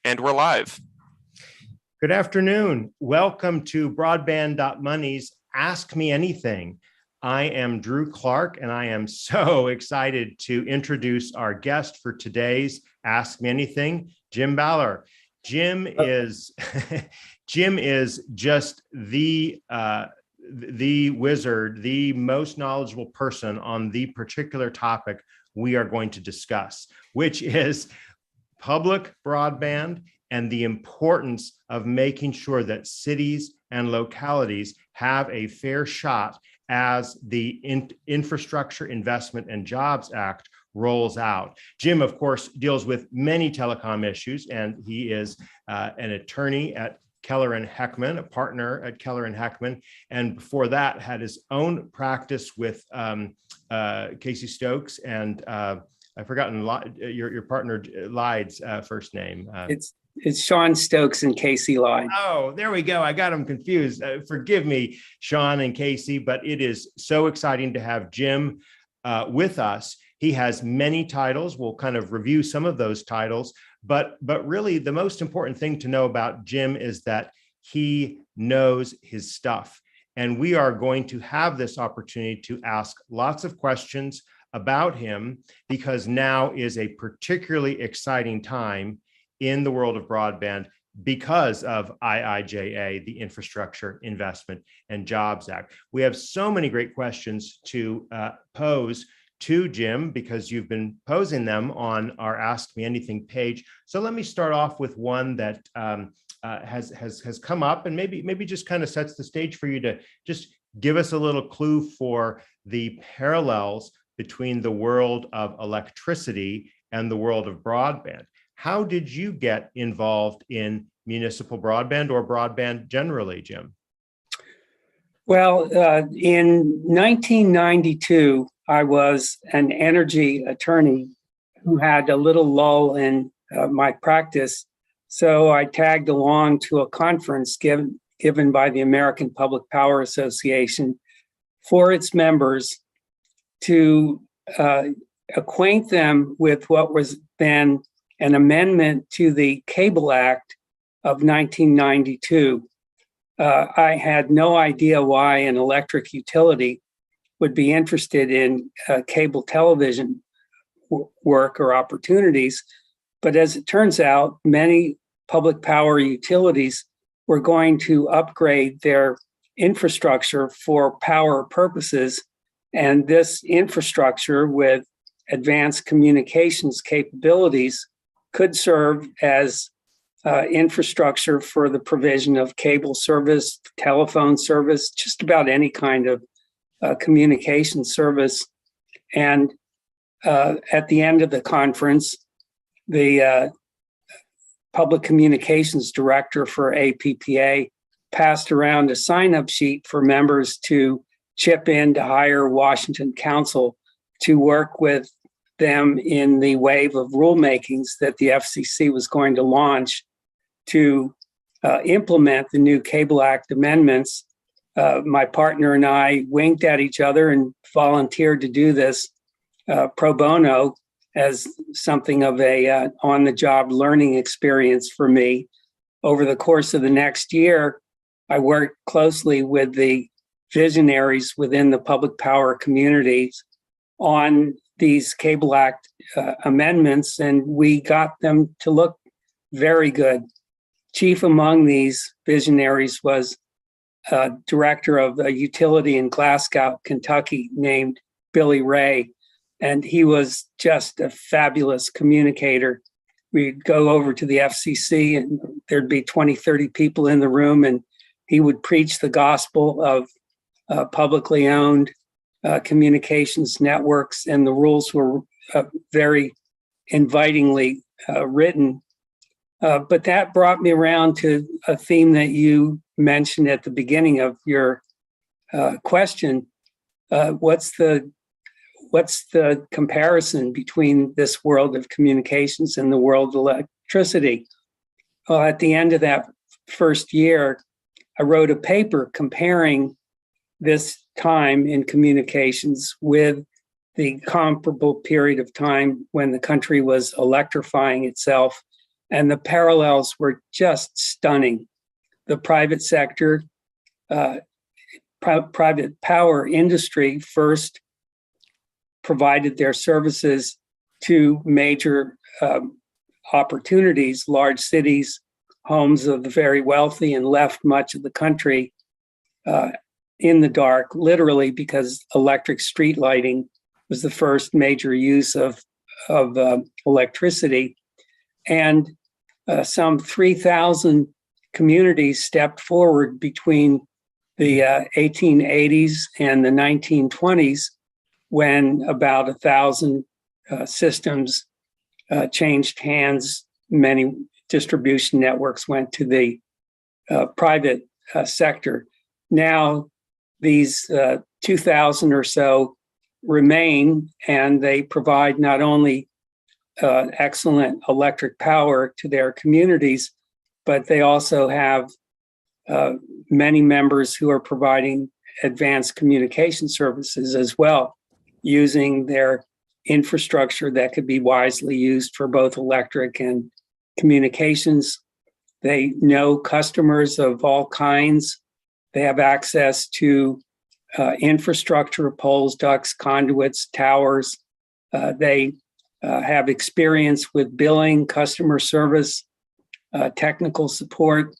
And we're live. Good afternoon. Welcome to Broadband.Money's Ask Me Anything. I am Drew Clark, and I am so excited to introduce our guest for today's Ask Me Anything, Jim Baller. Jim is just the wizard, the most knowledgeable person on the particular topic we are going to discuss, which is public broadband and the importance of making sure that cities and localities have a fair shot as the Infrastructure Investment and Jobs Act rolls out. Jim, of course, deals with many telecom issues, and he is an attorney at Keller&Heckman, a partner at Keller&Heckman, and before that had his own practice with Casey Stokes and I've forgotten your partner Lyde's first name. It's Sean Stokes and Casey Lyde. Oh, there we go. I got them confused. Forgive me, Sean and Casey, but it is so exciting to have Jim with us. He has many titles. We'll kind of review some of those titles, but really the most important thing to know about Jim is that he knows his stuff. And we are going to have this opportunity to ask lots of questions about him because now is a particularly exciting time in the world of broadband because of IIJA, the Infrastructure Investment and Jobs Act. We have so many great questions to pose to Jim because you've been posing them on our Ask Me Anything page. So let me start off with one that has come up and maybe just kind of sets the stage for you to just give us a little clue for the parallels between the world of electricity and the world of broadband. How did you get involved in municipal broadband or broadband generally, Jim? Well, in 1992, I was an energy attorney who had a little lull in my practice. So I tagged along to a conference given by the American Public Power Association for its members to acquaint them with what was then an amendment to the Cable Act of 1992. I had no idea why an electric utility would be interested in cable television work or opportunities. But as it turns out, many public power utilities were going to upgrade their infrastructure for power purposes. And this infrastructure with advanced communications capabilities could serve as infrastructure for the provision of cable service, telephone service, just about any kind of communication service. And at the end of the conference, the public communications director for APPA passed around a sign-up sheet for members to chip in to hire Washington counsel to work with them in the wave of rulemakings that the FCC was going to launch to implement the new Cable Act amendments. My partner and I winked at each other and volunteered to do this pro bono as something of a on-the-job learning experience for me. Over the course of the next year, I worked closely with the visionaries within the public power communities on these Cable Act amendments, and we got them to look very good. Chief among these visionaries was a director of a utility in Glasgow, Kentucky, named Billy Ray, and he was just a fabulous communicator. We'd go over to the FCC and there'd be 20, 30 people in the room, and he would preach the gospel of publicly owned communications networks, and the rules were very invitingly written. But that brought me around to a theme that you mentioned at the beginning of your question. What's the comparison between this world of communications and the world of electricity? Well, at the end of that first year, I wrote a paper comparing this time in communications with the comparable period of time when the country was electrifying itself and the parallels were just stunning. The private sector, private power industry first provided their services to major opportunities, large cities, homes of the very wealthy, and left much of the country in the dark, literally, because electric street lighting was the first major use of electricity. And some 3,000 communities stepped forward between the 1880s and the 1920s, when about 1,000 systems changed hands. Many distribution networks went to the private sector. Now, these 2,000 or so remain, and they provide not only excellent electric power to their communities, but they also have many members who are providing advanced communication services as well, using their infrastructure that could be wisely used for both electric and communications. They know customers of all kinds. They have access to infrastructure, poles, ducts, conduits, towers. They have experience with billing, customer service, technical support.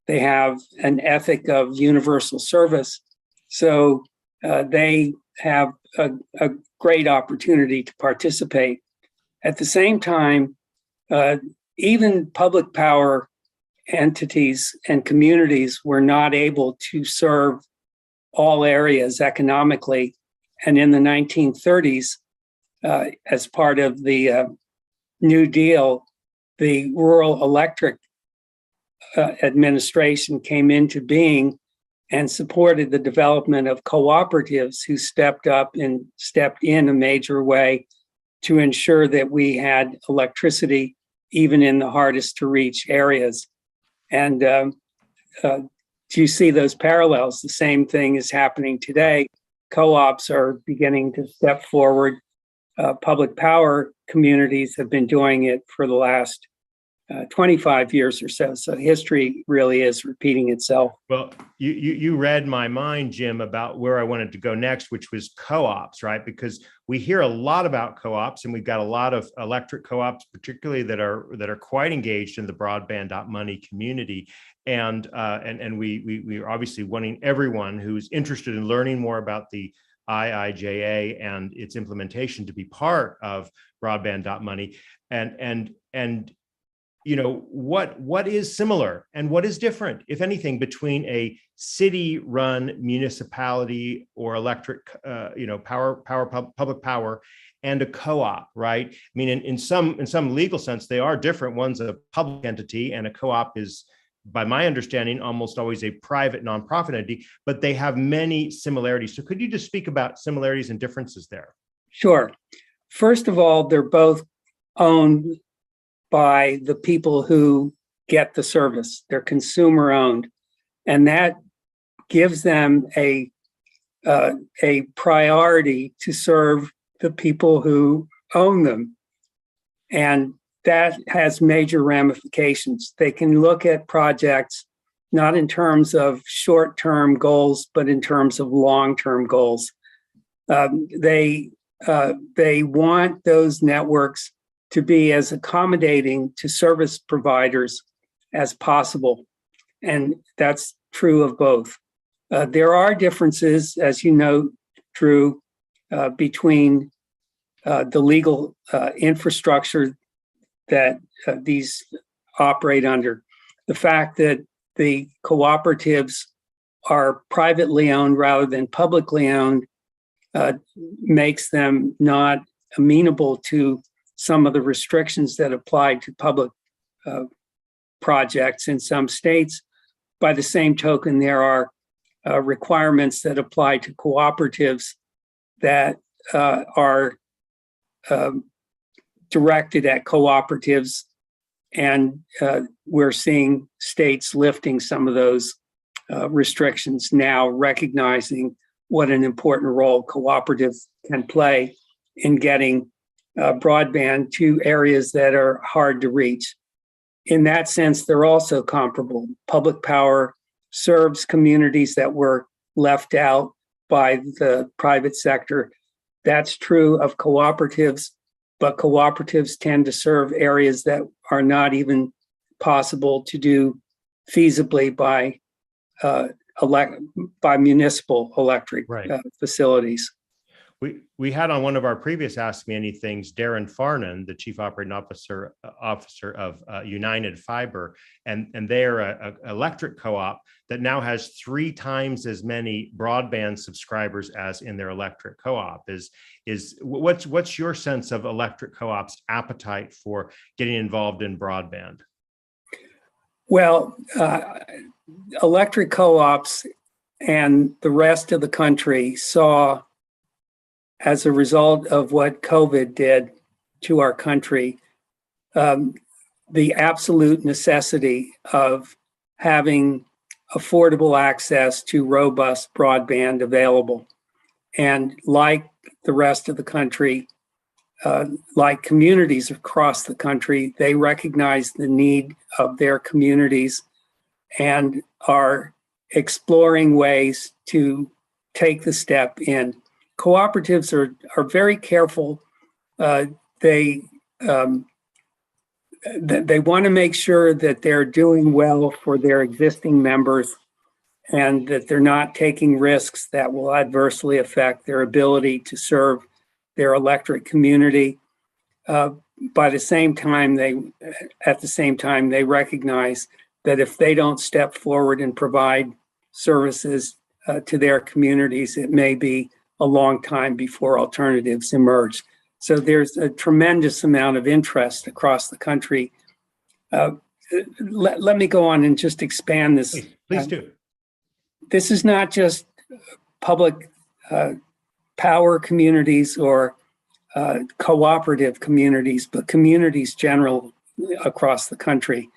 They have an ethic of universal service. So they have a great opportunity to participate. At the same time, even public power entities and communities were not able to serve all areas economically. And in the 1930s, as part of the New Deal, the Rural Electric Administration came into being and supported the development of cooperatives, who stepped up and stepped in a major way to ensure that we had electricity even in the hardest to reach areas. And do you see those parallels? The same thing is happening today. Co-ops are beginning to step forward. Public power communities have been doing it for the last 25 years or so. So history really is repeating itself. Well, you read my mind, Jim, about where I wanted to go next, which was co-ops, right? Because we hear a lot about co-ops, and we've got a lot of electric co-ops, particularly that are quite engaged in the broadband.money community. And we are obviously wanting everyone who's interested in learning more about the IIJA and its implementation to be part of broadband.money. And you know, what is similar and what is different, if anything, between a city-run municipality or electric, public power, and a co-op, right? I mean, in some legal sense, they are different. One's a public entity, and a co-op is, by my understanding, almost always a private nonprofit entity, but they have many similarities. So could you just speak about similarities and differences there? Sure. First of all, they're both owned by the people who get the service. They're consumer owned, and that gives them a priority to serve the people who own them. And that has major ramifications. They can look at projects not in terms of short-term goals, but in terms of long-term goals. They want those networks to be as accommodating to service providers as possible. And that's true of both. There are differences, as you know, Drew, between the legal infrastructure that these operate under. The fact that the cooperatives are privately owned rather than publicly owned makes them not amenable to some of the restrictions that apply to public projects in some states. By the same token, there are requirements that apply to cooperatives that are directed at cooperatives, and we're seeing states lifting some of those restrictions now, recognizing what an important role cooperatives can play in getting broadband to areas that are hard to reach. in that sense, they're also comparable. Public power serves communities that were left out by the private sector. That's true of cooperatives, but cooperatives tend to serve areas that are not even possible to do feasibly by municipal electric facilities. We had on one of our previous Ask Me Anythings, Darren Farnan, the Chief Operating Officer of United Fiber, and they're an electric co-op that now has 3 times as many broadband subscribers as in their electric co-op. What's your sense of electric co-ops' appetite for getting involved in broadband? Well, electric co-ops and the rest of the country saw, as a result of what COVID did to our country, the absolute necessity of having affordable access to robust broadband available. And like the rest of the country, like communities across the country, they recognize the need of their communities and are exploring ways to take the step in. Cooperatives are very careful. They want to make sure that they're doing well for their existing members and that they're not taking risks that will adversely affect their ability to serve their electric community. At the same time, they recognize that if they don't step forward and provide services to their communities, it may be a long time before alternatives emerge. So there's a tremendous amount of interest across the country. Let me go on and just expand this. Please do. This is not just public power communities or cooperative communities, but communities general across the country.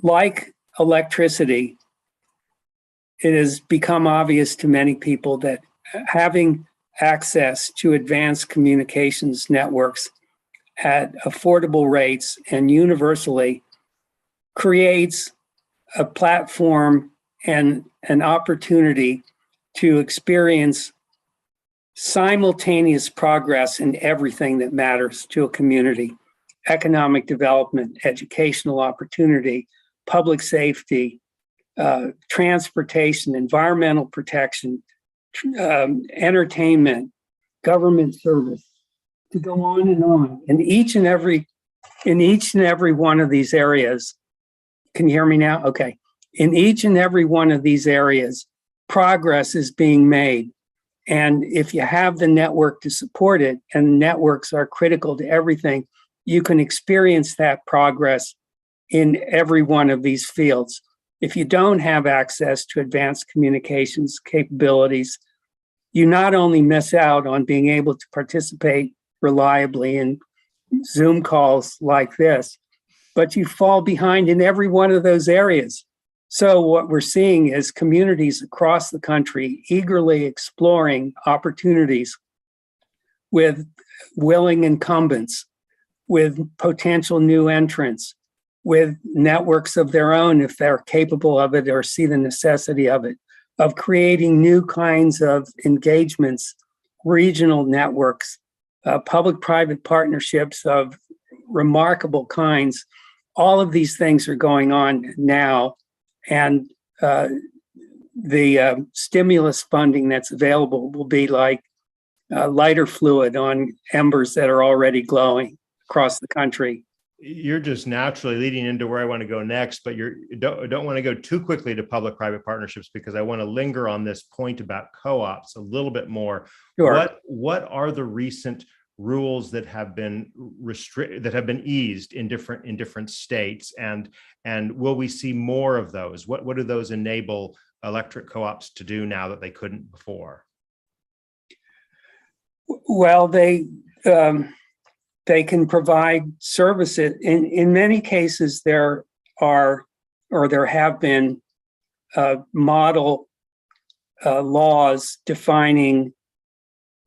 Like electricity, it has become obvious to many people that having access to advanced communications networks at affordable rates and universally creates a platform and an opportunity to experience simultaneous progress in everything that matters to a community: economic development, educational opportunity, public safety, transportation, environmental protection, entertainment, government service, to go on and on. In each and every one of these areas, can you hear me now? Okay. In each and every one of these areas, progress is being made. And if you have the network to support it, and networks are critical to everything, you can experience that progress in every one of these fields. If you don't have access to advanced communications capabilities, you not only miss out on being able to participate reliably in Zoom calls like this, but you fall behind in every one of those areas. So what we're seeing is communities across the country eagerly exploring opportunities with willing incumbents, with potential new entrants, with networks of their own if they're capable of it or see the necessity of it, of creating new kinds of engagements, regional networks, public-private partnerships of remarkable kinds. All of these things are going on now, and the stimulus funding that's available will be like lighter fluid on embers that are already glowing across the country. You're just naturally leading into where I want to go next, but you don't want to go too quickly to public-private partnerships, because I want to linger on this point about co-ops a little bit more. Sure. What are the recent rules that have been eased in different states, and will we see more of those? What do those enable electric co-ops to do now that they couldn't before? Well, they can provide services. In many cases, there have been model laws defining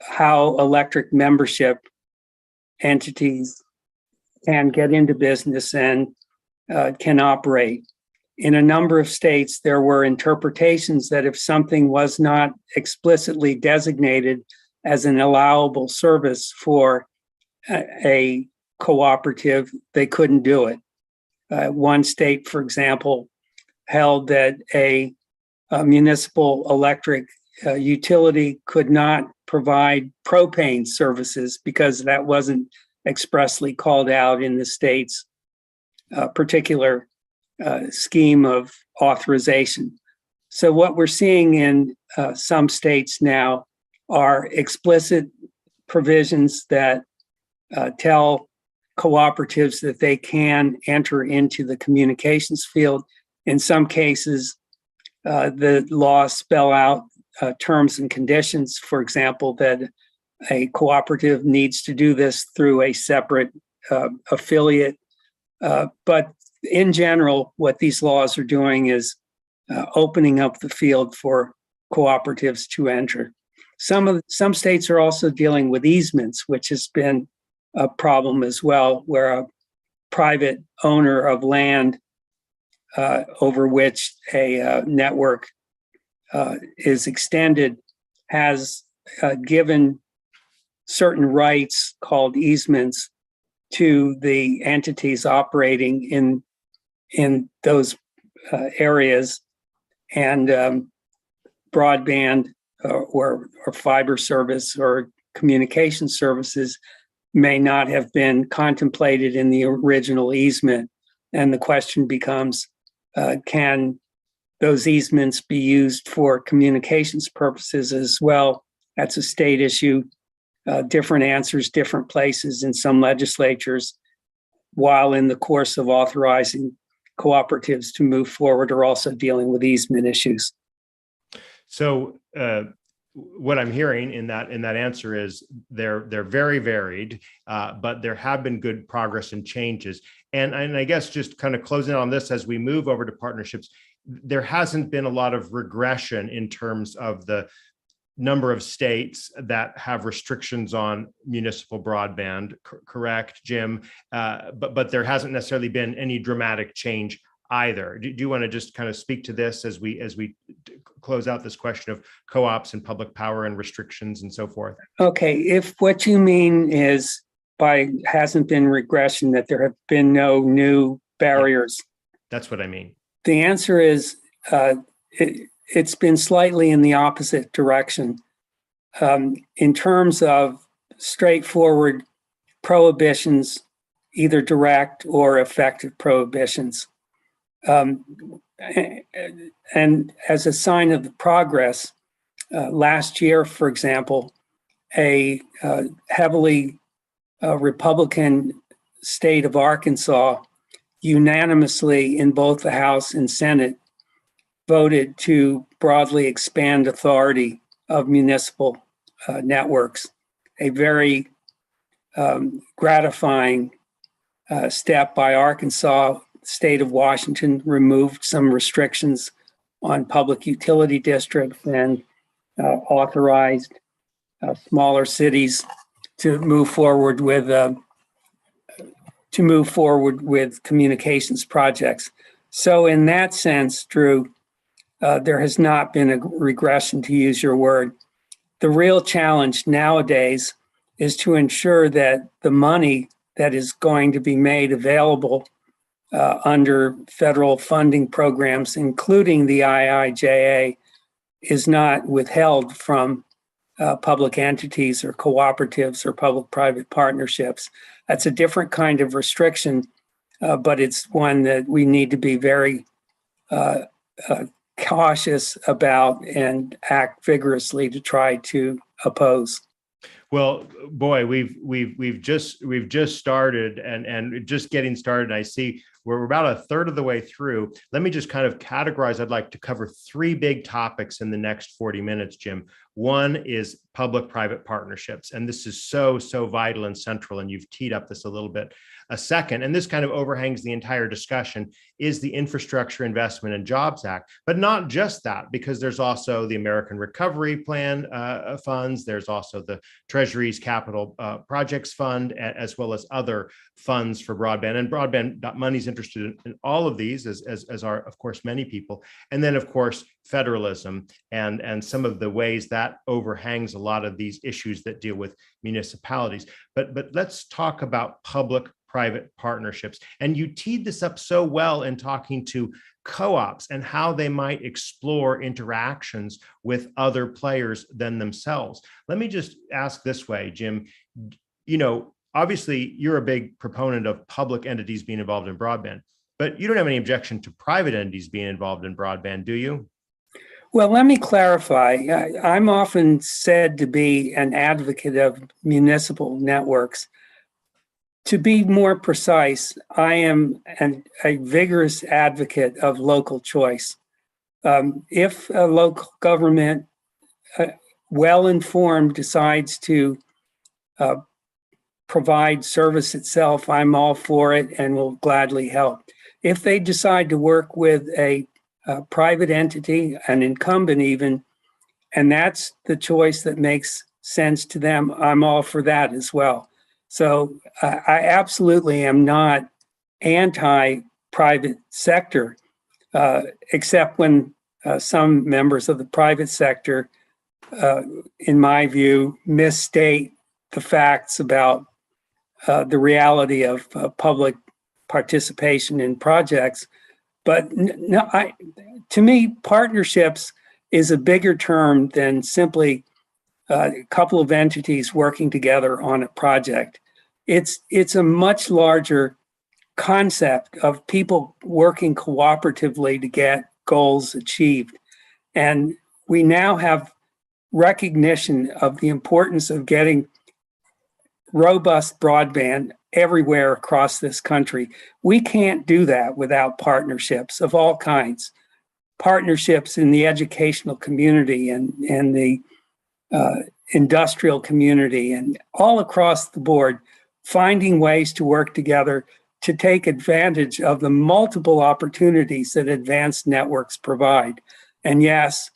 how electric membership entities can get into business and can operate. In a number of states, there were interpretations that if something was not explicitly designated as an allowable service for a cooperative, they couldn't do it. One state, for example, held that a municipal electric utility could not provide propane services because that wasn't expressly called out in the state's particular scheme of authorization. So what we're seeing in some states now are explicit provisions that tell cooperatives that they can enter into the communications field. In some cases, the laws spell out terms and conditions, for example, that a cooperative needs to do this through a separate affiliate. But in general, what these laws are doing is opening up the field for cooperatives to enter. Some states are also dealing with easements, which has been a problem as well, where a private owner of land over which a network is extended has given certain rights called easements to the entities operating in those areas, and broadband or fiber service or communication services may not have been contemplated in the original easement. And the question becomes, can those easements be used for communications purposes as well? That's a state issue. Different answers, different places in some legislatures, while in the course of authorizing cooperatives to move forward, are also dealing with easement issues. So what I'm hearing in that answer is they're very varied, but there have been good progress and changes. And I guess just kind of closing on this as we move over to partnerships, there hasn't been a lot of regression in terms of the number of states that have restrictions on municipal broadband, correct, Jim? But there hasn't necessarily been any dramatic change either. Do you want to just kind of speak to this as we close out this question of co-ops and public power and restrictions and so forth? Okay, if what you mean is by hasn't been regression, that there have been no new barriers. That's what I mean. The answer is it's been slightly in the opposite direction. In terms of straightforward prohibitions, either direct or effective prohibitions. And as a sign of the progress, last year, for example, a heavily Republican state of Arkansas unanimously in both the House and Senate voted to broadly expand authority of municipal networks, a very gratifying step by Arkansas. State of Washington removed some restrictions on public utility districts and authorized smaller cities to move forward with communications projects. So in that sense, Drew, there has not been a regression, to use your word. The real challenge nowadays is to ensure that the money that is going to be made available under federal funding programs, including the IIJA, is not withheld from public entities or cooperatives or public-private partnerships. That's a different kind of restriction, but it's one that we need to be very cautious about and act vigorously to try to oppose. Well, boy, we've just started and just getting started. And I see we're about a third of the way through. Let me just kind of categorize. I'd like to cover three big topics in the next 40 minutes, Jim. One is public-private partnerships. And this is so vital and central. And you've teed up this a little bit. A second, and this kind of overhangs the entire discussion, is the Infrastructure Investment and Jobs Act. But not just that, because there's also the American Recovery Plan funds. There's also the Treasury's Capital Projects Fund, as well as other funds for broadband. And broadband money's interested in all of these, as are, of course, many people. And then, of course, federalism and some of the ways that overhangs a lot of these issues that deal with municipalities. But let's talk about public-private partnerships. And you teed this up so well in talking to co-ops and how they might explore interactions with other players than themselves. Let me just ask this way, Jim. Obviously, you're a big proponent of public entities being involved in broadband, but you don't have any objection to private entities being involved in broadband, do you? Well, let me clarify. I'm often said to be an advocate of municipal networks. To be more precise, I am a vigorous advocate of local choice. If a local government, well-informed, decides to provide service itself, I'm all for it and will gladly help. If they decide to work with a private entity, an incumbent even, and that's the choice that makes sense to them, I'm all for that as well. So I absolutely am not anti-private sector, except when some members of the private sector, in my view, misstate the facts about the reality of public participation in projects. But no, to me, partnerships is a bigger term than simply a couple of entities working together on a project. It's a much larger concept of people working cooperatively to get goals achieved. And we now have recognition of the importance of getting robust broadband everywhere across this country. We can't do that without partnerships of all kinds. Partnerships in the educational community and the industrial community and all across the board, finding ways to work together to take advantage of the multiple opportunities that advanced networks provide. And yes,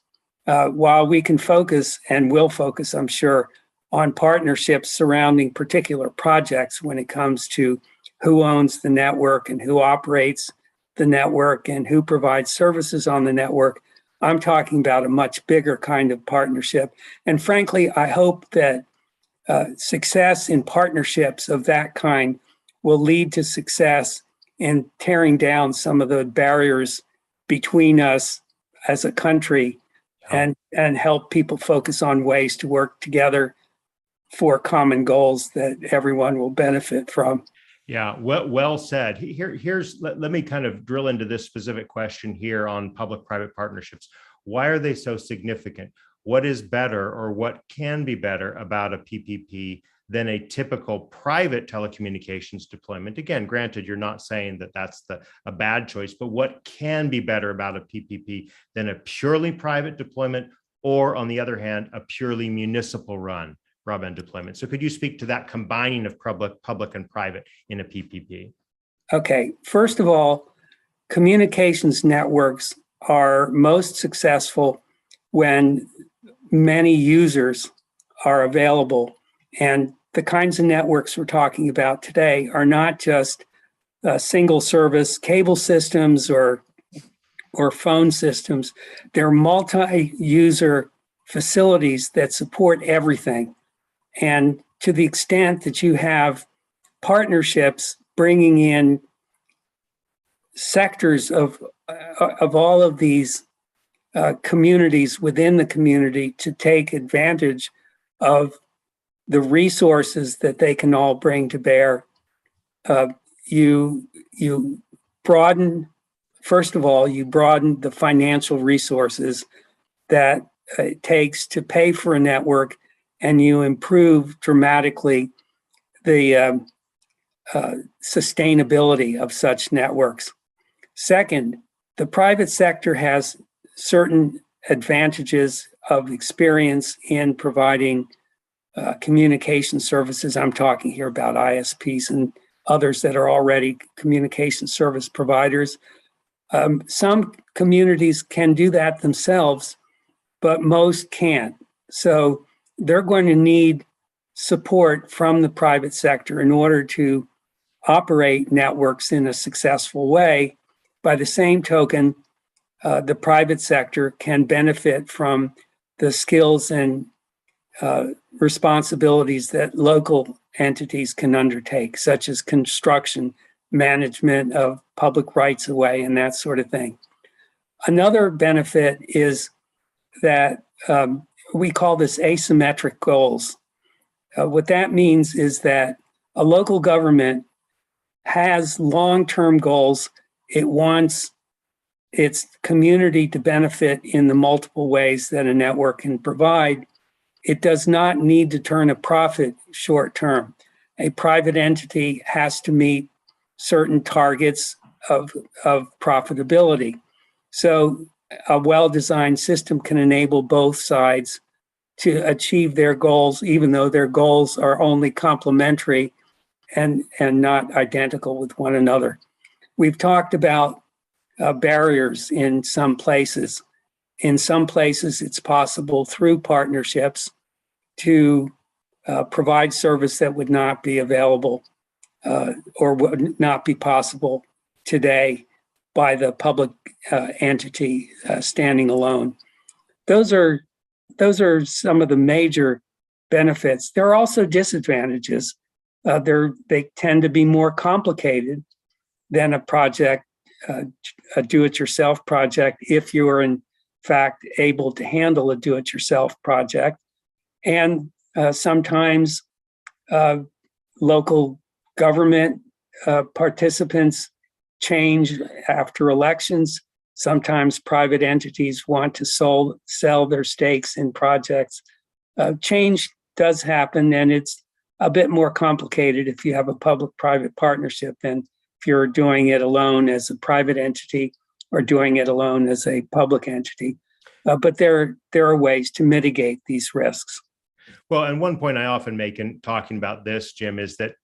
while we can focus and will focus, I'm sure, on partnerships surrounding particular projects when it comes to who owns the network and who operates the network and who provides services on the network, I'm talking about a much bigger kind of partnership. And frankly, I hope that success in partnerships of that kind will lead to success in tearing down some of the barriers between us as a country and help people focus on ways to work together for common goals that everyone will benefit from. Yeah, well said. Let me kind of drill into this specific question here on public-private partnerships. Why are they so significant? What is better or what can be better about a PPP than a typical private telecommunications deployment? Again, granted, you're not saying that that's a bad choice, but what can be better about a PPP than a purely private deployment, or on the other hand, a purely municipal run broadband deployment? So could you speak to that combining of public and private in a PPP? Okay, first of all, communications networks are most successful when many users are available. And the kinds of networks we're talking about today are not just single service cable systems or phone systems. They're multi-user facilities that support everything. And to the extent that you have partnerships bringing in sectors of all of these communities within the community to take advantage of the resources that they can all bring to bear, you broaden, first of all, you broaden the financial resources that it takes to pay for a network, and you improve dramatically the sustainability of such networks. Second, the private sector has certain advantages of experience in providing communication services. I'm talking here about ISPs and others that are already communication service providers. Some communities can do that themselves, but most can't. So they're going to need support from the private sector in order to operate networks in a successful way. By the same token, the private sector can benefit from the skills and responsibilities that local entities can undertake, such as construction, management of public rights of way, and that sort of thing. Another benefit is that we call this asymmetric goals. What that means is that a local government has long-term goals. It wants its community to benefit in the multiple ways that a network can provide. It does not need to turn a profit short term. A private entity has to meet certain targets of profitability. So a well-designed system can enable both sides to achieve their goals, even though their goals are only complementary and not identical with one another. We've talked about barriers in some places. In some places, it's possible through partnerships to provide service that would not be available or would not be possible today by the public entity standing alone. Those are some of the major benefits. There are also disadvantages. They tend to be more complicated than a project, a do-it-yourself project, if you are in fact able to handle a do-it-yourself project. And sometimes local government participants change after elections. Sometimes private entities want to sell their stakes in projects. Change does happen, and it's a bit more complicated if you have a public-private partnership than if you're doing it alone as a private entity or doing it alone as a public entity. But there are ways to mitigate these risks. Well, and one point I often make in talking about this, Jim, is that,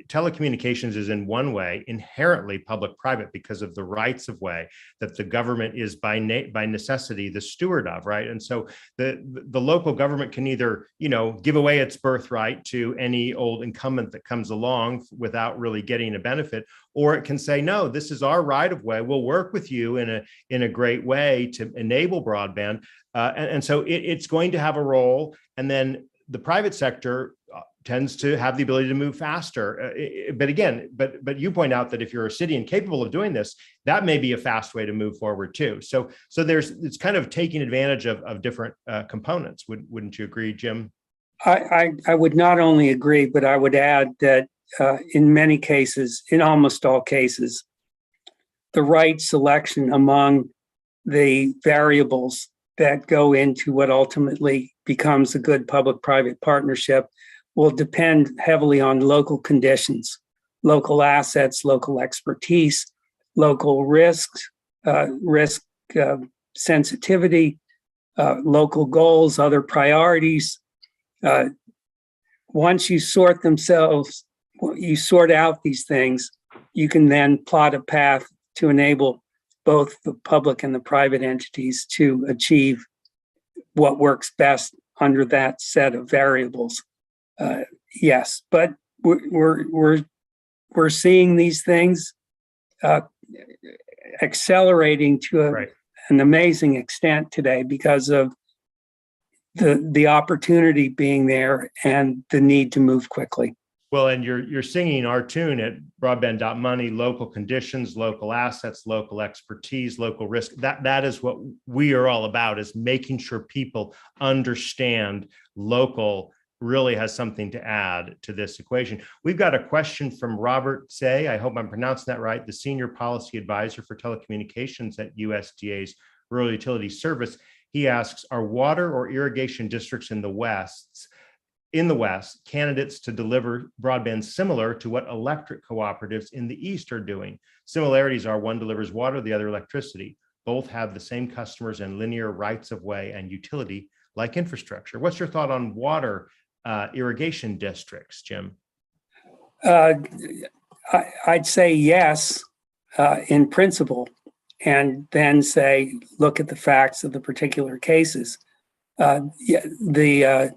telecommunications is in one way inherently public-private because of the rights of way that the government is by necessity the steward of, right? And so the local government can either, give away its birthright to any old incumbent that comes along without really getting a benefit, or it can say, no, this is our right of way. We'll work with you in a great way to enable broadband. And so it's going to have a role. And then the private sector tends to have the ability to move faster. But again, but you point out that if you're a city and capable of doing this, that may be a fast way to move forward too. So it's kind of taking advantage of different components. Wouldn't you agree, Jim? I would not only agree, but I would add that in many cases, in almost all cases, the right selection among the variables that go into what ultimately becomes a good public-private partnership will depend heavily on local conditions, local assets, local expertise, local risks, risk sensitivity, local goals, other priorities. Once you sort out these things, you can then plot a path to enable both the public and the private entities to achieve what works best under that set of variables. Yes, but we're seeing these things accelerating to an amazing extent today because of the opportunity being there and the need to move quickly. Well, and you're singing our tune at broadband.money, local conditions, local assets, local expertise, local risk. That is what we are all about, is making sure people understand local really has something to add to this equation. We've got a question from Robert Say, I hope I'm pronouncing that right, the Senior Policy Advisor for Telecommunications at USDA's Rural Utilities Service. He asks, are water or irrigation districts in the West candidates to deliver broadband similar to what electric cooperatives in the East are doing? Similarities are one delivers water, the other electricity. both have the same customers and linear rights of way and utility like infrastructure. What's your thought on water irrigation districts, Jim? I'd say yes, in principle, and then say, look at the facts of the particular cases. The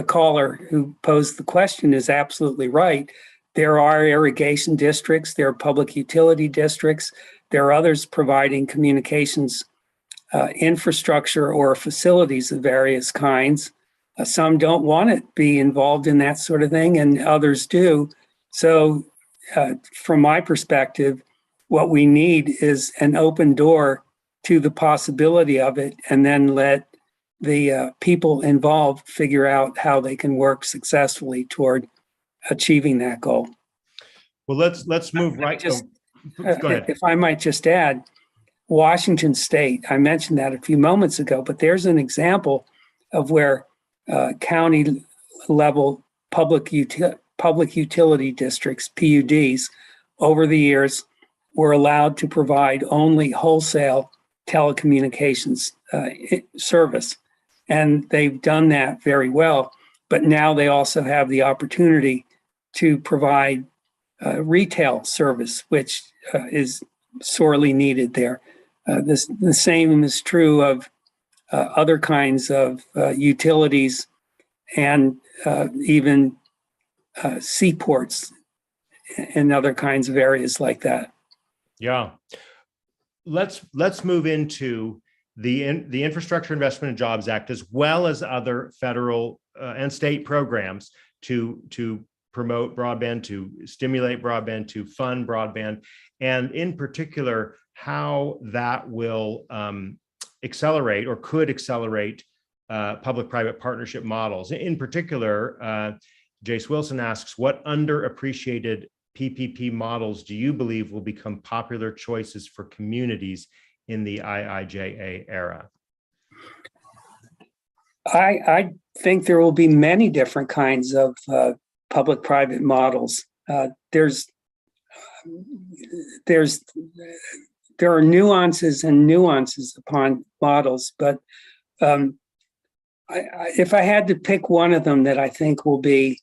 caller who posed the question is absolutely right. There are irrigation districts, there are public utility districts, there are others providing communications infrastructure or facilities of various kinds. Some don't want to be involved in that sort of thing, and others do. So from my perspective, what we need is an open door to the possibility of it, and then let the people involved figure out how they can work successfully toward achieving that goal. Well, let's move right. Go ahead. If I might just add, Washington State, I mentioned that a few moments ago, but there's an example of where county level public utility districts, PUDs, over the years were allowed to provide only wholesale telecommunications service. And they've done that very well. But now they also have the opportunity to provide retail service, which is sorely needed there. The same is true of other kinds of utilities and even seaports and other kinds of areas like that. Yeah. Let's move into the Infrastructure Investment and Jobs Act, as well as other federal and state programs to promote broadband, to stimulate broadband, to fund broadband, and in particular, how that will accelerate or could accelerate public-private partnership models. In particular, Jace Wilson asks, what underappreciated PPP models do you believe will become popular choices for communities in the IIJA era? I think there will be many different kinds of public-private models. There are nuances and nuances upon models, but if I had to pick one of them that I think will be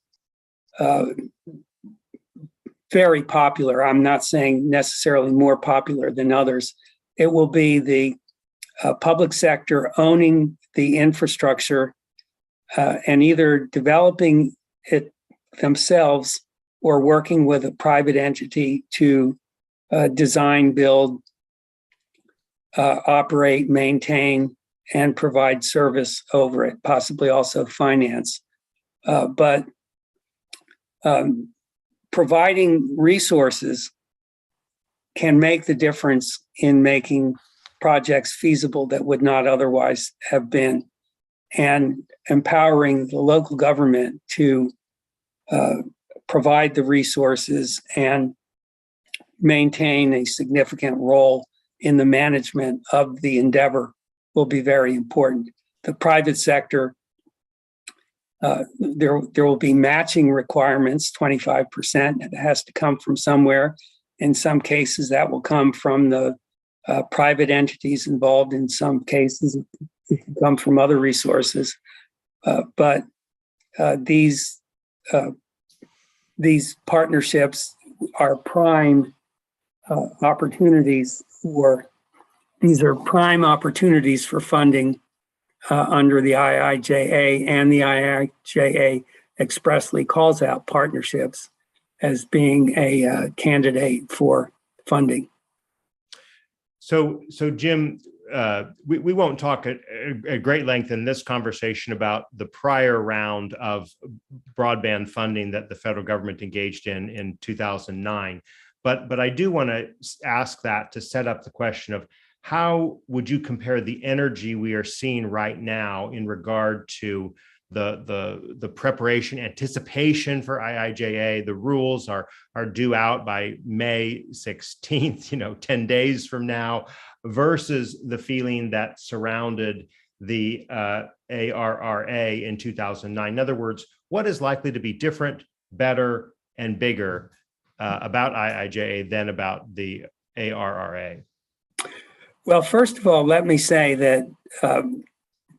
very popular, I'm not saying necessarily more popular than others, it will be the public sector owning the infrastructure and either developing it themselves or working with a private entity to design, build, operate, maintain, and provide service over it, possibly also finance. But providing resources can make the difference in making projects feasible that would not otherwise have been, and empowering the local government to provide the resources and maintain a significant role in the management of the endeavor will be very important. The private sector, there will be matching requirements, 25%. It has to come from somewhere. In some cases, that will come from the private entities involved. In some cases, it can come from other resources. But these partnerships are prime opportunities for funding under the IIJA, and the IIJA expressly calls out partnerships as being a candidate for funding. So Jim, we won't talk at great length in this conversation about the prior round of broadband funding that the federal government engaged in 2009. But I do want to ask that to set up the question of how would you compare the energy we are seeing right now in regard to the preparation, anticipation for IIJA. The rules are due out by May 16th, 10 days from now, versus the feeling that surrounded the ARRA in 2009. In other words, what is likely to be different, better, and bigger about IIJA than about the ARRA? Well, first of all, let me say that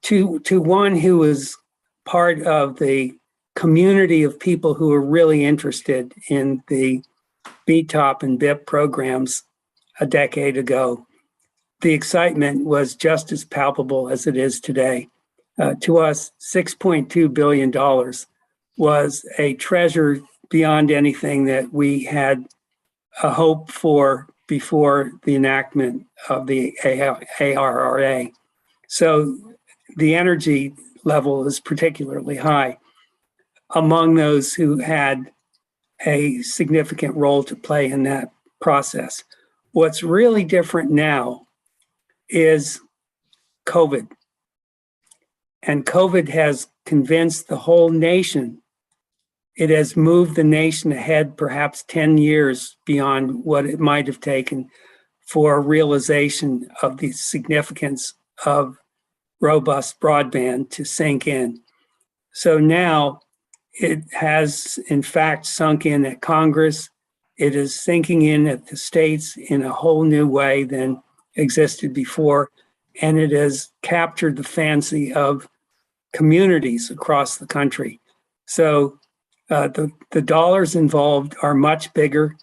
to one who was part of the community of people who are really interested in the BTOP and BIP programs a decade ago, the excitement was just as palpable as it is today. To us, $6.2 billion was a treasure beyond anything that we had a hope for before the enactment of the ARRA. So the energy level is particularly high among those who had a significant role to play in that process. What's really different now is COVID. And COVID has convinced the whole nation. It has moved the nation ahead perhaps 10 years beyond what it might have taken for realization of the significance of robust broadband to sink in. So now it has, in fact, sunk in at Congress. It is sinking in at the states in a whole new way than existed before. And it has captured the fancy of communities across the country. So the dollars involved are much bigger.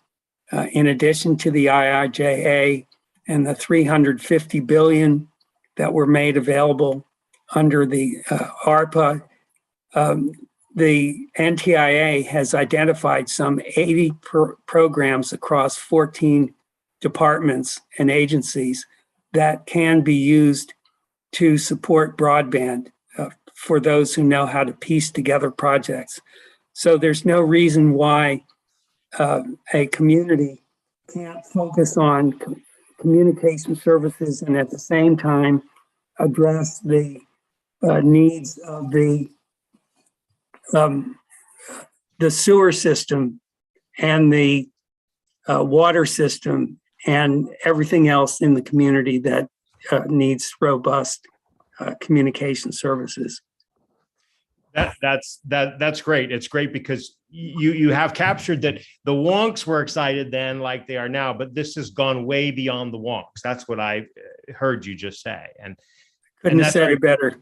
In addition to the IIJA and the $350 billion that were made available under the ARPA, the NTIA has identified some 80 programs across 14 departments and agencies that can be used to support broadband for those who know how to piece together projects. So there's no reason why a community can't focus on communication services and at the same time address the needs of the sewer system and the water system and everything else in the community that needs robust communication services. That's great. It's great because you have captured that the wonks were excited then like they are now, but this has gone way beyond the wonks. That's what I heard you just say. And couldn't have said it better.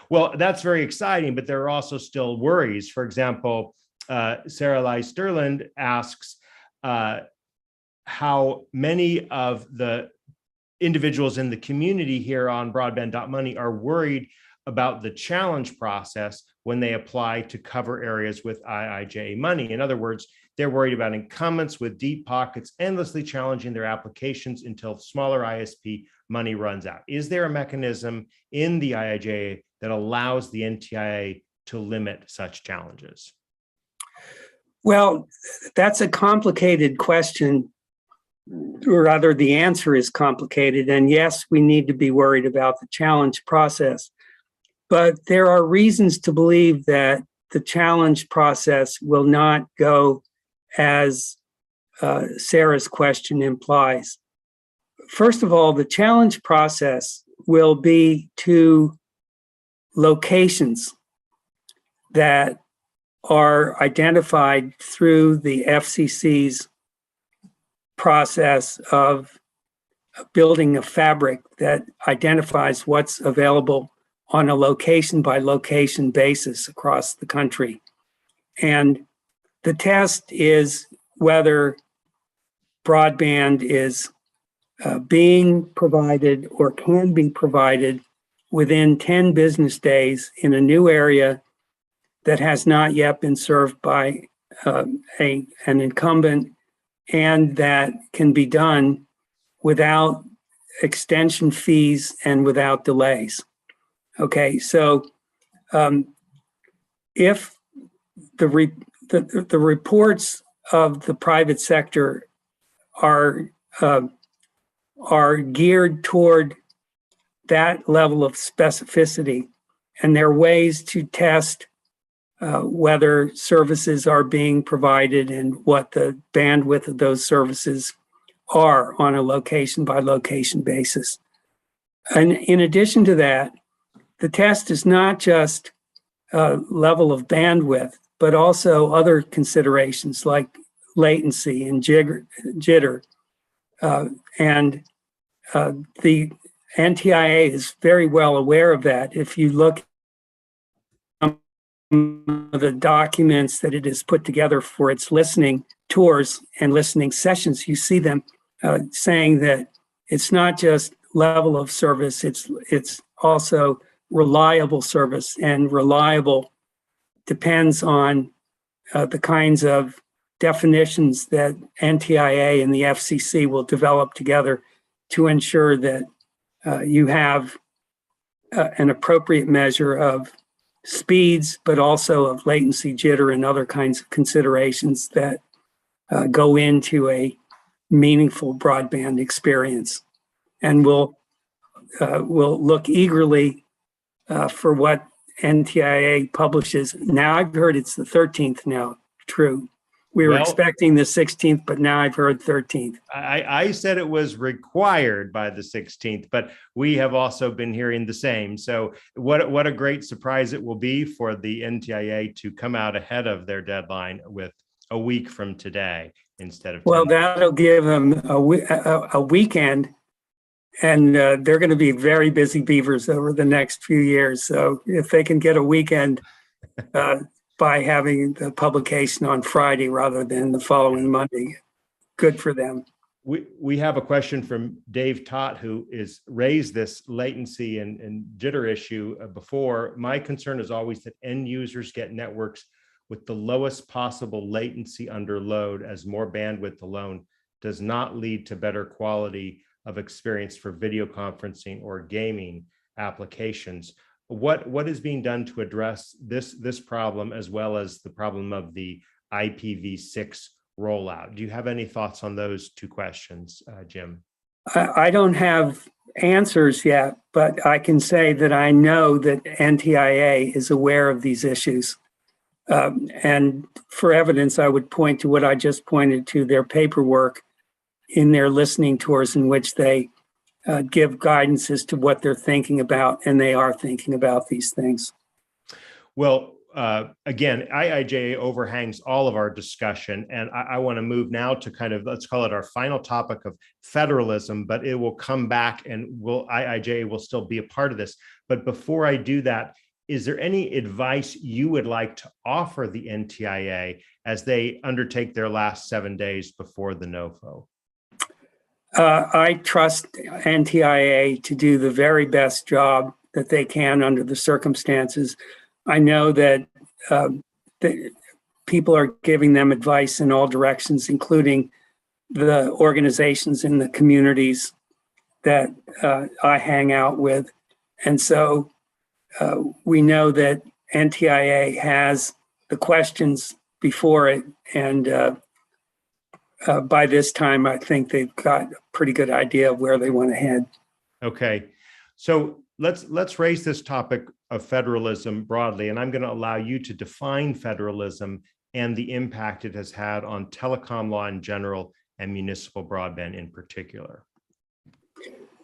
Well, that's very exciting, but there are also still worries. For example, Sarah Lai Sterland asks how many of the individuals in the community here on broadband.money are worried about the challenge process when they apply to cover areas with IIJA money. In other words, they're worried about incumbents with deep pockets endlessly challenging their applications until smaller ISP money runs out. Is there a mechanism in the IIJA that allows the NTIA to limit such challenges? Well, that's a complicated question, or rather the answer is complicated. And yes, we need to be worried about the challenge process. But there are reasons to believe that the challenge process will not go as Sarah's question implies. First of all, the challenge process will be to locations that are identified through the FCC's process of building a fabric that identifies what's available on a location by location basis across the country. And the test is whether broadband is being provided or can be provided within 10 business days in a new area that has not yet been served by an incumbent, and that can be done without extension fees and without delays. Okay, so if the reports of the private sector are geared toward that level of specificity, and there are ways to test whether services are being provided and what the bandwidth of those services are on a location by location basis. And in addition to that, the test is not just level of bandwidth, but also other considerations like latency and jitter and the NTIA is very well aware of that. If you look at the documents that it has put together for its listening tours and listening sessions, you see them saying that it's not just level of service, it's also reliable service, and reliable depends on the kinds of definitions that NTIA and the FCC will develop together to ensure that you have an appropriate measure of speeds, but also of latency, jitter, and other kinds of considerations that go into a meaningful broadband experience. And we'll look eagerly for what NTIA publishes. Now I've heard it's the 13th now, true. We were expecting the 16th, but now I've heard 13th. I said it was required by the 16th, but we have also been hearing the same. So what a great surprise it will be for the NTIA to come out ahead of their deadline with a week from today instead of 10 Well, that'll give them a weekend, and they're going to be very busy beavers over the next few years. So if they can get a weekend by having the publication on Friday rather than the following Monday, good for them. We have a question from Dave Tott, who is raised this latency and jitter issue before. My concern is always that end users get networks with the lowest possible latency under load, as more bandwidth alone does not lead to better quality of experience for video conferencing or gaming applications. What is being done to address this problem, as well as the problem of the IPv6 rollout? Do you have any thoughts on those two questions, Jim? I don't have answers yet, but I can say that I know that NTIA is aware of these issues. And for evidence, I would point to what I just pointed to, their paperwork in their listening tours, in which they give guidance as to what they're thinking about, and they are thinking about these things. Well, again, IIJA overhangs all of our discussion, and I want to move now to kind of, let's call it our final topic of federalism, but it will come back, and IIJA will still be a part of this. But before I do that, is there any advice you would like to offer the NTIA as they undertake their last 7 days before the NOFO? I trust NTIA to do the very best job that they can under the circumstances. I know that people are giving them advice in all directions, including the organizations in the communities that I hang out with. And so we know that NTIA has the questions before it, and by this time, I think they've got a pretty good idea of where they want to head. Okay, so let's raise this topic of federalism broadly, and I'm going to allow you to define federalism and the impact it has had on telecom law in general and municipal broadband in particular.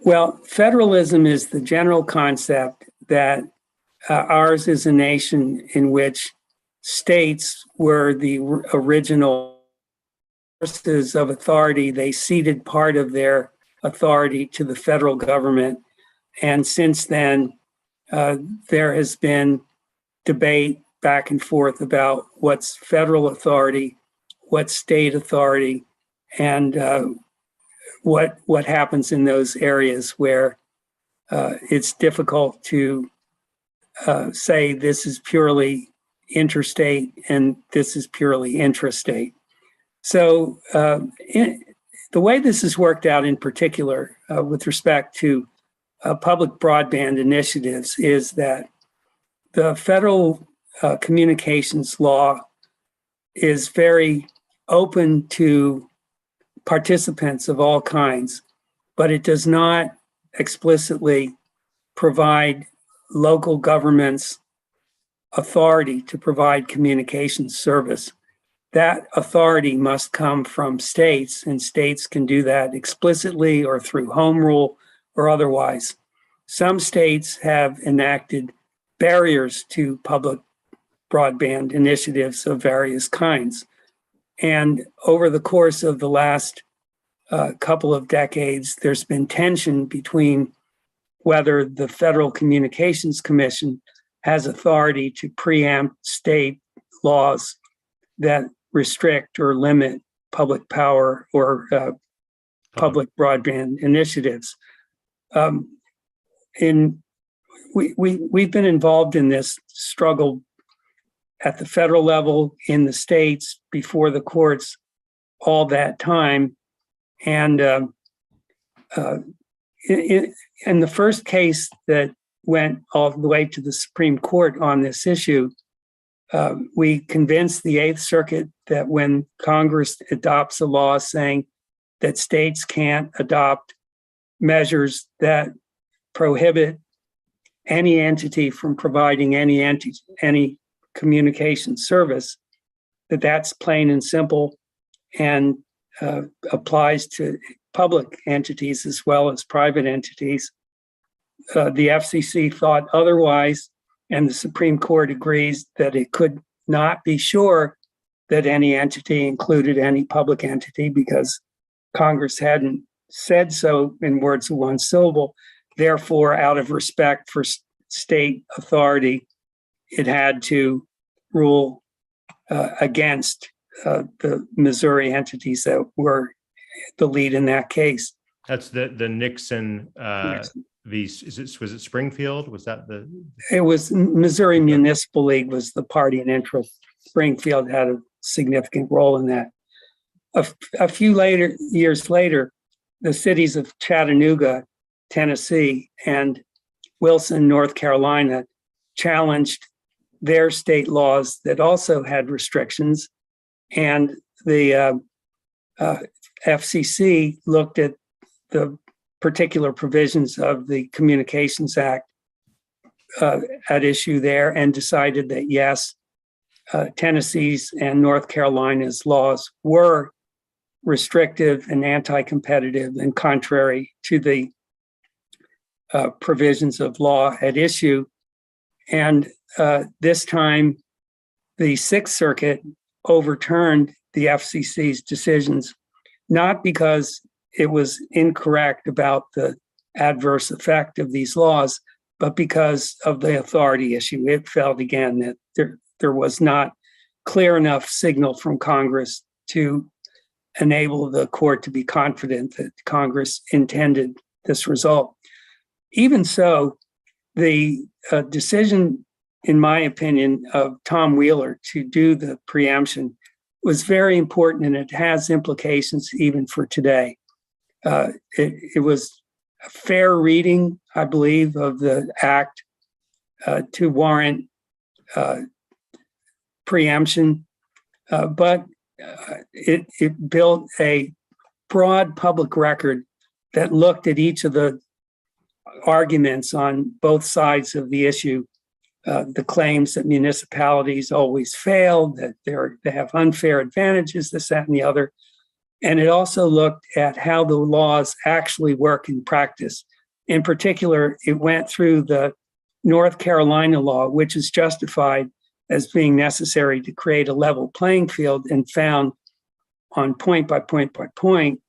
Well, federalism is the general concept that ours is a nation in which states were the original sources of authority. They ceded part of their authority to the federal government. And since then, there has been debate back and forth about what's federal authority, what's state authority, and what happens in those areas where it's difficult to say this is purely interstate and this is purely intrastate. So the way this has worked out in particular with respect to public broadband initiatives is that the federal communications law is very open to participants of all kinds, but it does not explicitly provide local governments authority to provide communications service. That authority must come from states, and states can do that explicitly or through home rule or otherwise. Some states have enacted barriers to public broadband initiatives of various kinds. And over the course of the last couple of decades, there's been tension between whether the Federal Communications Commission has authority to preempt state laws that restrict or limit public power or public broadband initiatives. We've been involved in this struggle at the federal level, in the states, before the courts, all that time. And in the first case that went all the way to the Supreme Court on this issue, we convinced the Eighth Circuit that when Congress adopts a law saying that states can't adopt measures that prohibit any entity from providing any communication service, that's plain and simple and applies to public entities as well as private entities. The FCC thought otherwise, and the Supreme Court agrees that it could not be sure that any entity included any public entity because Congress hadn't said so in words of one syllable. Therefore, out of respect for state authority, it had to rule against the Missouri entities that were the lead in that case. That's the Nixon. Was it Springfield? Was that the? It was Missouri Municipal League was the party in interest. Springfield had a significant role in that. A few years later, the cities of Chattanooga, Tennessee, and Wilson, North Carolina, challenged their state laws that also had restrictions, and the FCC looked at the particular provisions of the Communications Act at issue there and decided that yes, Tennessee's and North Carolina's laws were restrictive and anti-competitive and contrary to the provisions of law at issue. And this time, the Sixth Circuit overturned the FCC's decisions, not because it was incorrect about the adverse effect of these laws, but because of the authority issue. It felt again that there was not clear enough signal from Congress to enable the court to be confident that Congress intended this result. Even so, the decision, in my opinion, of Tom Wheeler to do the preemption was very important, and it has implications even for today. It was a fair reading, I believe, of the act to warrant preemption, but it built a broad public record that looked at each of the arguments on both sides of the issue, the claims that municipalities always fail, that they have unfair advantages, this, that, and the other. And it also looked at how the laws actually work in practice. In particular, it went through the North Carolina law, which is justified as being necessary to create a level playing field, and found on point by point by point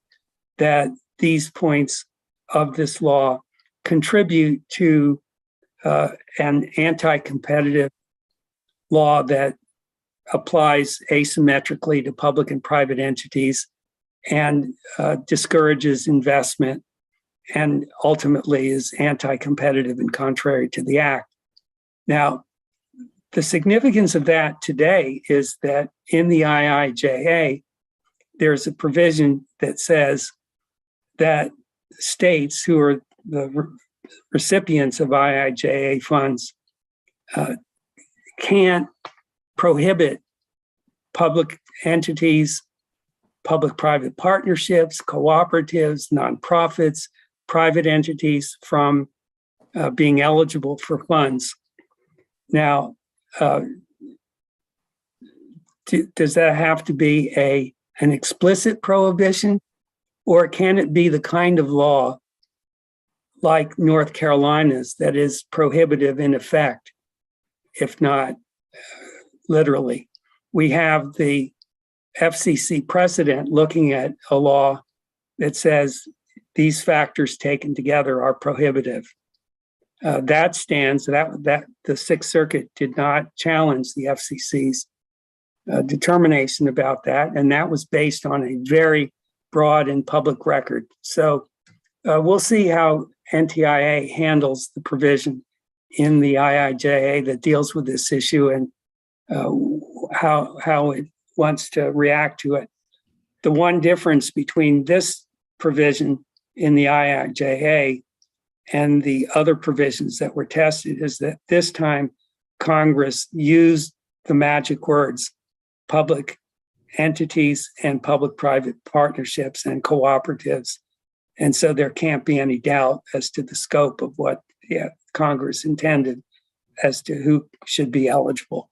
that these points of this law contribute to an anti-competitive law that applies asymmetrically to public and private entities and discourages investment and ultimately is anti-competitive and contrary to the act. Now, the significance of that today is that in the IIJA, there's a provision that says that states who are the recipients of IIJA funds can't prohibit public entities, public-private partnerships, cooperatives, nonprofits, private entities from being eligible for funds. Now, does that have to be an explicit prohibition, or can it be the kind of law like North Carolina's that is prohibitive in effect, if not literally? We have the FCC precedent looking at a law that says these factors taken together are prohibitive. That stands, that the Sixth Circuit did not challenge the FCC's determination about that, and that was based on a very broad and public record. So we'll see how NTIA handles the provision in the IIJA that deals with this issue, and how it wants to react to it. The one difference between this provision in the IIJA and the other provisions that were tested is that this time Congress used the magic words public entities and public-private partnerships and cooperatives. And so there can't be any doubt as to the scope of what Congress intended as to who should be eligible.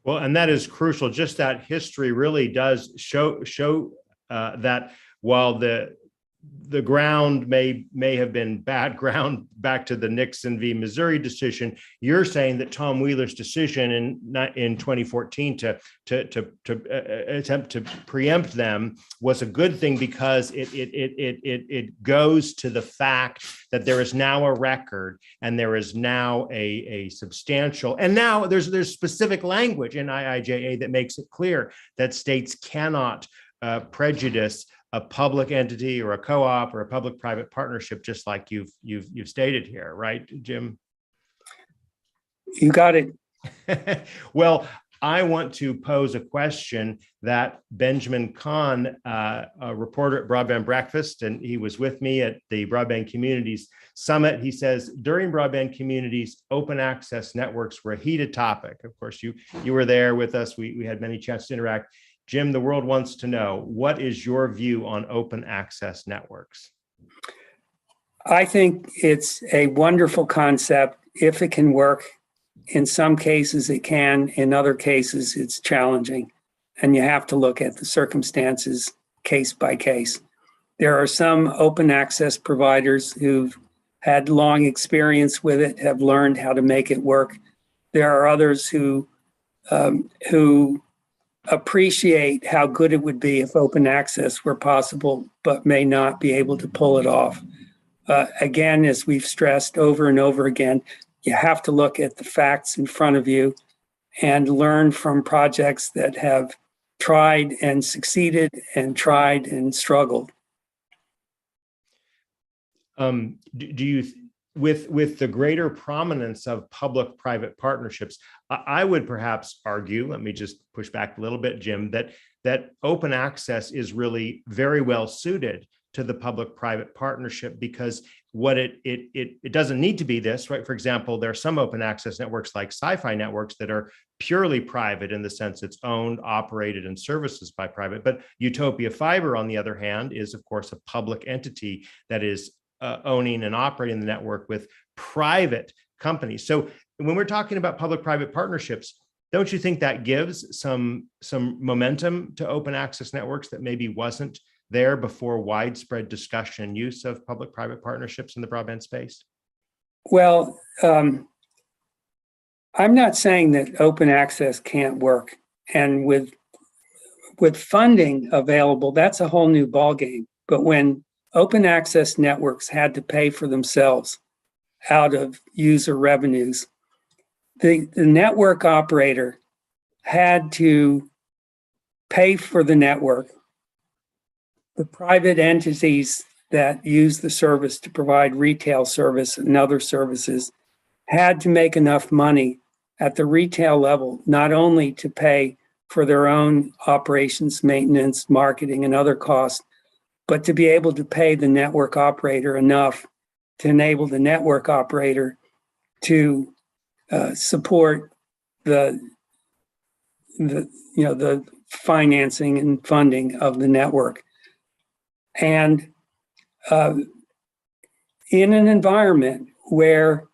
Well, and that is crucial. Just that history really does show that while the ground may have been bad ground back to the Nixon v. Missouri decision, you're saying that Tom Wheeler's decision in 2014 to attempt to preempt them was a good thing, because it goes to the fact that there is now a record, and there is now a substantial, and now there's specific language in IIJA that makes it clear that states cannot prejudice a public entity or a co-op or a public-private partnership, just like you've stated here, right, Jim? You got it. Well, I want to pose a question that Benjamin Kahn, a reporter at Broadband Breakfast, and he was with me at the Broadband Communities Summit. He says, during Broadband Communities, open access networks were a heated topic. Of course, you were there with us. We had many chances to interact. Jim, the world wants to know, what is your view on open access networks? I think it's a wonderful concept if it can work. In some cases it can, in other cases it's challenging, and you have to look at the circumstances case by case. There are some open access providers who've had long experience with it, have learned how to make it work. There are others who appreciate how good it would be if open access were possible, but may not be able to pull it off. Again, as we've stressed over and over again, you have to look at the facts in front of you and learn from projects that have tried and succeeded and tried and struggled. Do you, with the greater prominence of public-private partnerships, I would perhaps argue, let me just push back a little bit, Jim, that open access is really very well suited to the public-private partnership, because what it doesn't need to be this, right? For example, there are some open access networks like sci-fi networks that are purely private in the sense it's owned, operated, and services by private. But Utopia Fiber, on the other hand, is of course a public entity that is owning and operating the network with private companies. So when we're talking about public-private partnerships, don't you think that gives some momentum to open access networks that maybe wasn't there before widespread discussion and use of public-private partnerships in the broadband space? Well, I'm not saying that open access can't work. And with funding available, that's a whole new ballgame. But when open access networks had to pay for themselves out of user revenues, the network operator had to pay for the network. The private entities that use the service to provide retail service and other services had to make enough money at the retail level, not only to pay for their own operations, maintenance, marketing, and other costs, but to be able to pay the network operator enough to enable the network operator to support the financing and funding of the network. And in an environment where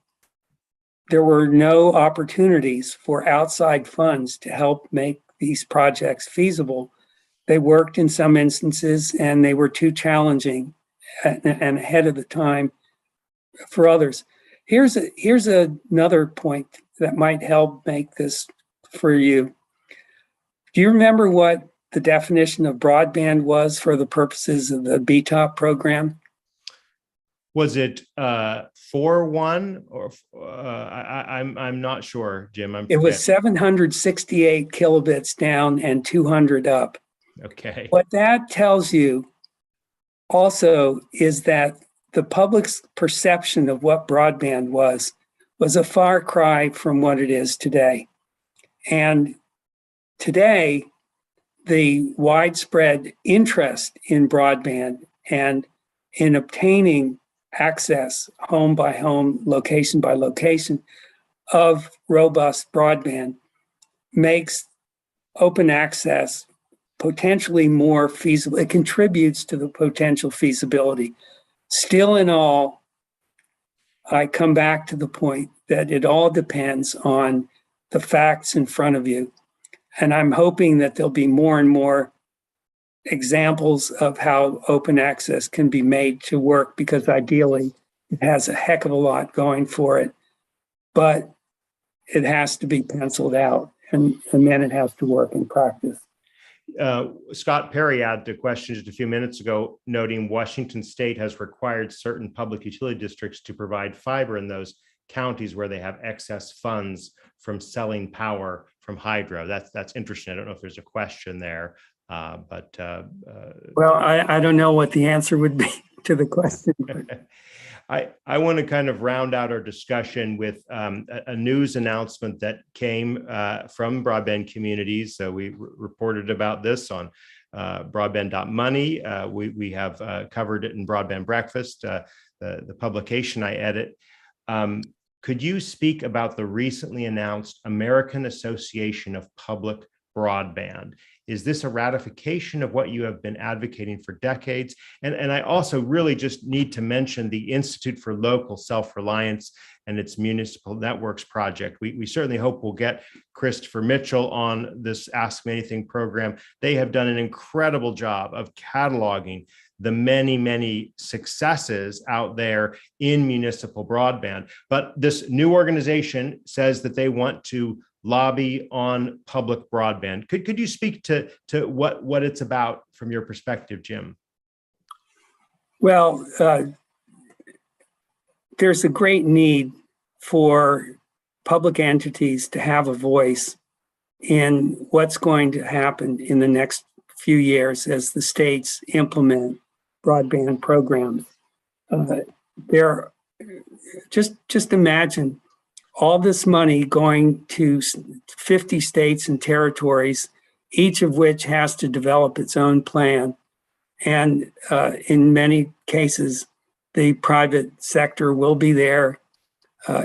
there were no opportunities for outside funds to help make these projects feasible, they worked in some instances and they were too challenging and ahead of the time for others. Here's another point that might help make this for you. Do you remember what the definition of broadband was for the purposes of the BTOP program? Was it 4.1 or I'm not sure, Jim. It was 768 kilobits down and 200 up. Okay. What that tells you also is that the public's perception of what broadband was a far cry from what it is today. And today, the widespread interest in broadband and in obtaining access home by home, location by location of robust broadband makes open access potentially more feasible. It contributes to the potential feasibility. Still in all, I come back to the point that it all depends on the facts in front of you. And I'm hoping that there'll be more and more examples of how open access can be made to work, because ideally it has a heck of a lot going for it, but it has to be penciled out and then it has to work in practice. Scott Perry added a question just a few minutes ago, noting Washington State has required certain public utility districts to provide fiber in those counties where they have excess funds from selling power from hydro. That's interesting. I don't know if there's a question there, but well, I don't know what the answer would be to the question. I want to kind of round out our discussion with a news announcement that came from broadband communities. So we reported about this on broadband.money. We have covered it in Broadband Breakfast, the publication I edit. Could you speak about the recently announced American Association of Public Broadband? Is this a ratification of what you have been advocating for decades? And I also really just need to mention the Institute for Local Self-Reliance and its Municipal Networks project. We certainly hope we'll get Christopher Mitchell on this Ask Me Anything program. They have done an incredible job of cataloging the many, many successes out there in municipal broadband. But this new organization says that they want to lobby on public broadband. Could you speak to what it's about from your perspective, Jim? Well, there's a great need for public entities to have a voice in what's going to happen in the next few years as the states implement broadband programs. Just imagine all this money going to 50 states and territories, each of which has to develop its own plan. And in many cases, the private sector will be there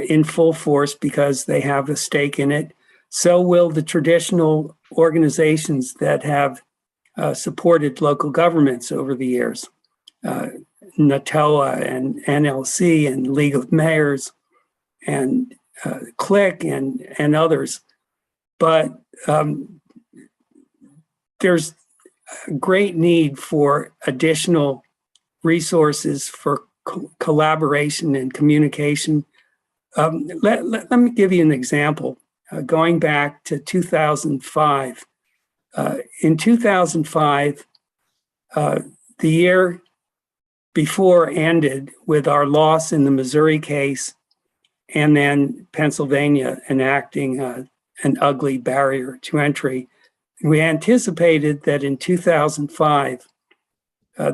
in full force because they have a stake in it. So will the traditional organizations that have supported local governments over the years, NTIA and NLC and League of Mayors and CLIC and others. But there's a great need for additional resources for collaboration and communication. Let me give you an example. Going back to 2005. In 2005, the year before ended with our loss in the Missouri case, and then Pennsylvania enacting an ugly barrier to entry. We anticipated that in 2005,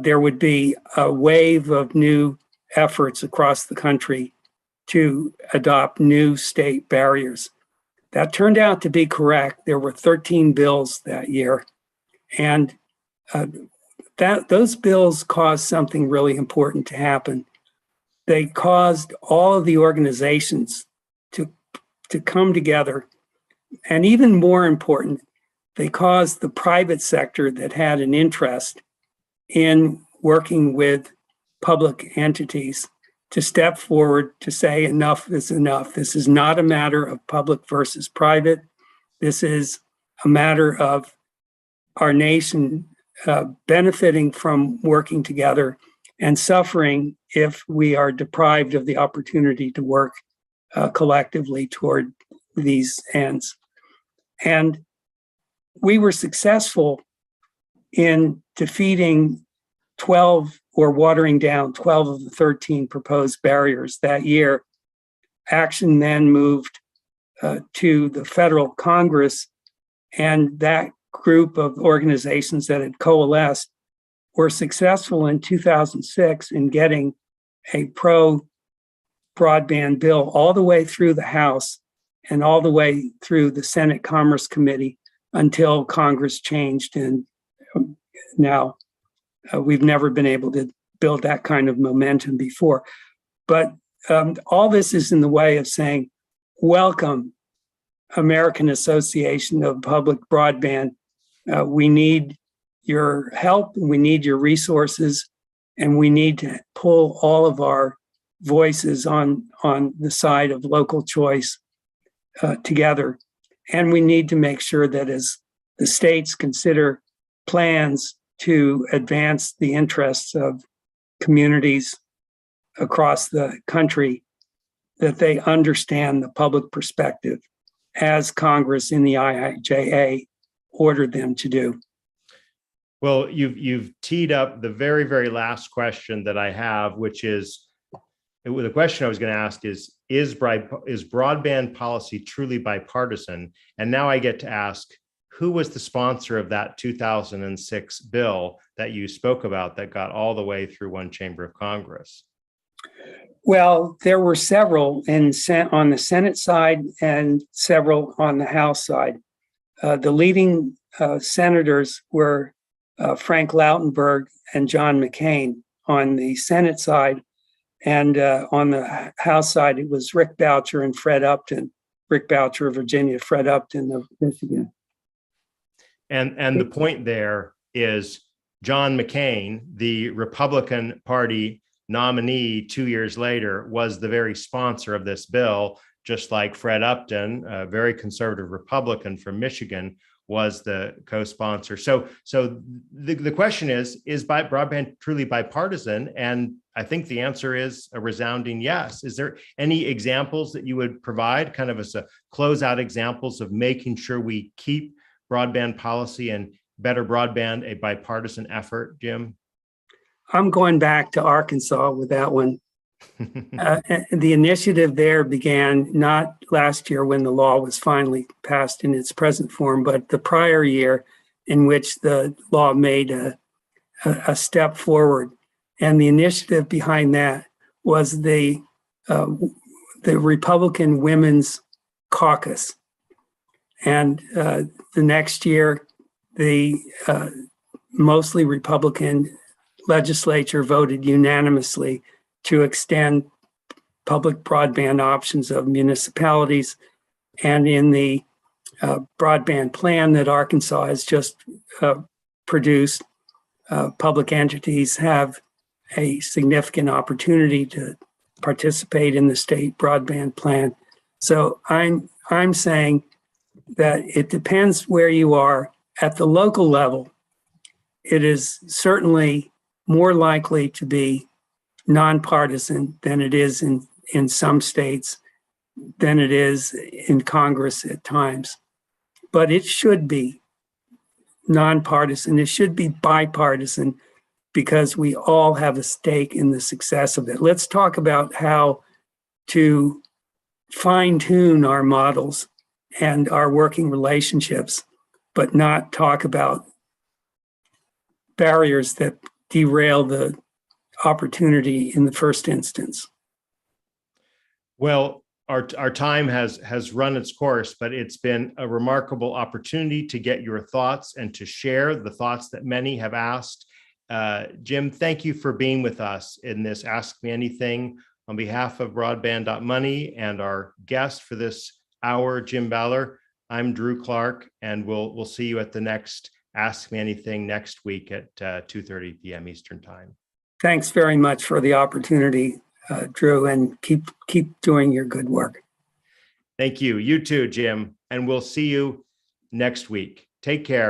there would be a wave of new efforts across the country to adopt new state barriers. That turned out to be correct. There were 13 bills that year. And those bills caused something really important to happen. They caused all of the organizations to come together. And even more important, they caused the private sector that had an interest in working with public entities to step forward to say enough is enough. This is not a matter of public versus private. This is a matter of our nation benefiting from working together and suffering if we are deprived of the opportunity to work collectively toward these ends. And we were successful in defeating 12 or watering down 12 of the 13 proposed barriers that year, action then moved to the federal Congress, and that group of organizations that had coalesced were successful in 2006 in getting a pro-broadband bill all the way through the House and all the way through the Senate Commerce Committee until Congress changed. And now we've never been able to build that kind of momentum before. But all this is in the way of saying, welcome, American Association of Public Broadband. We need your help, we need your resources, and we need to pull all of our voices on the side of local choice together. And we need to make sure that as the states consider plans to advance the interests of communities across the country, that they understand the public perspective as Congress in the IJA ordered them to do. Well, you've teed up the very, very last question that I have, which is, the question I was going to ask is broadband policy truly bipartisan? And now I get to ask, who was the sponsor of that 2006 bill that you spoke about that got all the way through one chamber of Congress? Well, there were several on the Senate side and several on the House side. The leading senators were Frank Lautenberg and John McCain on the Senate side. And on the House side, it was Rick Boucher and Fred Upton. Rick Boucher of Virginia, Fred Upton of Michigan. And the point there is John McCain, the Republican Party nominee 2 years later, was the very sponsor of this bill, just like Fred Upton, a very conservative Republican from Michigan, was the co-sponsor. So the question is broadband truly bipartisan? And I think the answer is a resounding yes. Is there any examples that you would provide, kind of as a closeout examples of making sure we keep broadband policy and better broadband a bipartisan effort, Jim? I'm going back to Arkansas with that one. The initiative there began not last year when the law was finally passed in its present form, but the prior year in which the law made a step forward. And the initiative behind that was the Republican Women's Caucus. And the next year, the mostly Republican legislature voted unanimously to extend public broadband options of municipalities. And in the broadband plan that Arkansas has just produced, public entities have a significant opportunity to participate in the state broadband plan. So I'm saying that it depends where you are. At the local level, it is certainly more likely to be nonpartisan than it is in some states, than it is in Congress at times. But it should be nonpartisan. It should be bipartisan because we all have a stake in the success of it. Let's talk about how to fine-tune our models and our working relationships, but not talk about barriers that derail the opportunity in the first instance. Well, our time has run its course, but it's been a remarkable opportunity to get your thoughts and to share the thoughts that many have asked. Jim, thank you for being with us in this Ask Me Anything. On behalf of Broadband.Money and our guest for this hour, Jim Baller, I'm Drew Clark, and we'll see you at the next Ask Me Anything next week at 2:30 p.m. Eastern Time. Thanks very much for the opportunity, Drew, and keep doing your good work. Thank you. You too, Jim. And we'll see you next week. Take care.